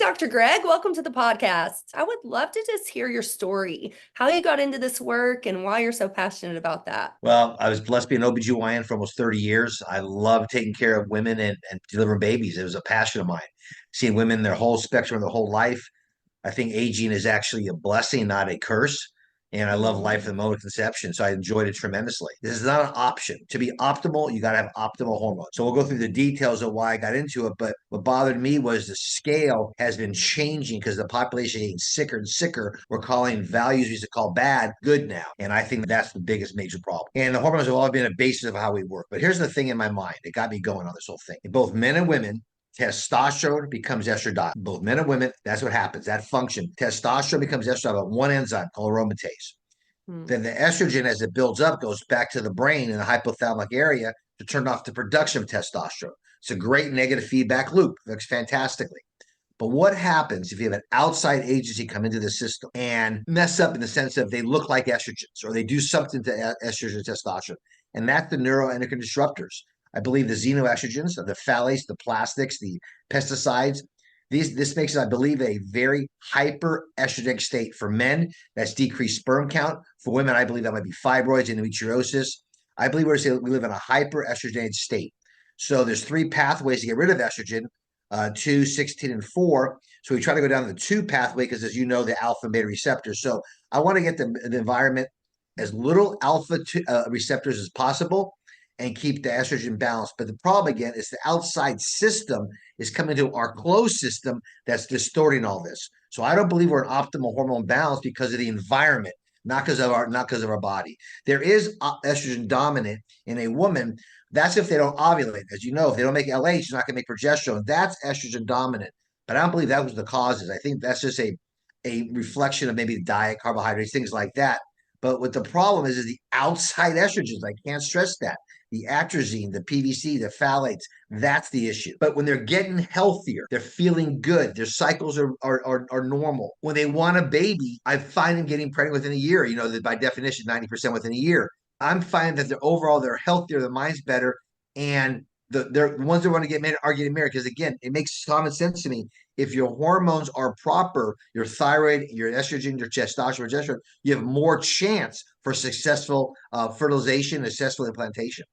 Dr. Greg. Welcome to the podcast. I would love to just hear your story, how you got into this work and why you're so passionate about that. Well, I was blessed being an OBGYN for almost 30 years. I love taking care of women and delivering babies. It was a passion of mine. Seeing women their whole spectrum, their whole life. I think aging is actually a blessing, not a curse. And I love life from the moment of conception. So I enjoyed it tremendously. This is not an option. To be optimal, you got to have optimal hormones. So we'll go through the details of why I got into it. But what bothered me was the scale has been changing because the population is getting sicker and sicker. We're calling values we used to call bad good now. And I think that's the biggest major problem. And the hormones have always been a basis of how we work. But here's the thing in my mind. It got me going on this whole thing. In both men and women, testosterone becomes estradiol. Both men and women, that's what happens. That function. Testosterone becomes estradiol, one enzyme called aromatase. Then the estrogen, as it builds up, goes back to the brain in the hypothalamic area to turn off the production of testosterone. It's a great negative feedback loop. It works fantastically. But what happens if you have an outside agency come into the system and mess up in the sense of they look like estrogens or they do something to estrogen or testosterone? And that's the neuroendocrine disruptors. I believe the xenoestrogens, the phthalates, the plastics, the pesticides, this makes it, I believe, a very hyperestrogenic state. For men, that's decreased sperm count. For women, I believe that might be fibroids, endometriosis. I believe we live in a hyperestrogenic state. So there's three pathways to get rid of estrogen, 2, 16, and 4. So we try to go down the 2 pathway because, as you know, the alpha and beta receptors. So I want to get the environment as little alpha receptors as possible and keep the estrogen balanced. But the problem, again, is the outside system is coming to our closed system that's distorting all this. So I don't believe we're in optimal hormone balance because of the environment, not because of our body. There is estrogen dominant in a woman. That's if they don't ovulate. As you know, if they don't make LH, you're not going to make progesterone. That's estrogen dominant. But I don't believe that was the causes. I think that's just a reflection of maybe diet, carbohydrates, things like that. But what the problem is the outside estrogens. I can't stress that. The atrazine, the PVC, the phthalates, that's the issue. But when they're getting healthier, they're feeling good, their cycles are normal. When they want a baby, I find them getting pregnant within a year. You know, that by definition, 90% within a year. I'm finding that they're healthier, their mind's better, and the ones that want to get married are getting married. Because again, it makes common sense to me. If your hormones are proper, your thyroid, your estrogen, your testosterone, progesterone, you have more chance for successful fertilization and successful implantation.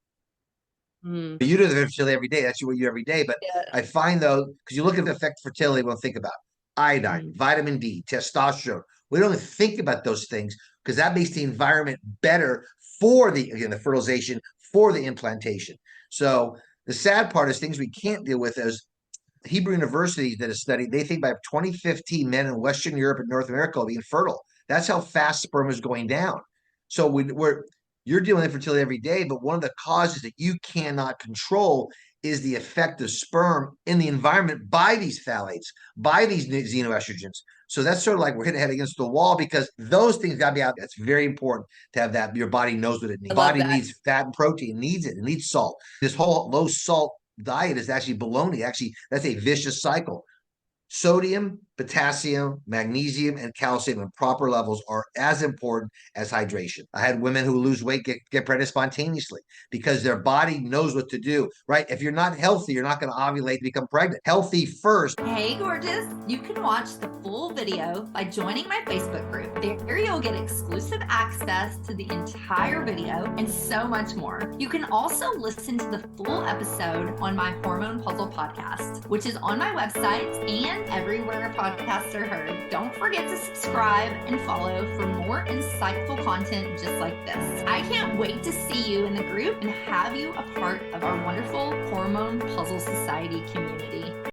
You do the fertility every day. That's what you do every day. But yeah. I find, though, because you look at the effect of fertility, we'll think about iodine, vitamin D, testosterone. We don't think about those things because that makes the environment better for the fertilization, for the implantation. So the sad part is things we can't deal with. As Hebrew University did a study, they think by 2015, men in Western Europe and North America will be infertile. That's how fast sperm is going down. So you're dealing with infertility every day, but one of the causes that you cannot control is the effect of sperm in the environment by these phthalates, by these xenoestrogens. So that's sort of like we're hitting head against the wall because those things got to be out. That's very important to have that. Your body knows what it needs. The body needs fat and protein, needs it. It needs salt. This whole low salt diet is actually baloney. Actually, that's a vicious cycle. Sodium, potassium, magnesium, and calcium in proper levels are as important as hydration. I had women who lose weight get pregnant spontaneously because their body knows what to do, right? If you're not healthy, you're not going to ovulate to become pregnant. Healthy first. Hey, gorgeous. You can watch the full video by joining my Facebook group. There you'll get exclusive access to the entire video and so much more. You can also listen to the full episode on my Hormone Puzzle podcast, which is on my website and everywhere podcasts are heard. Don't forget to subscribe and follow for more insightful content just like this. I can't wait to see you in the group and have you a part of our wonderful Hormone Puzzle Society community.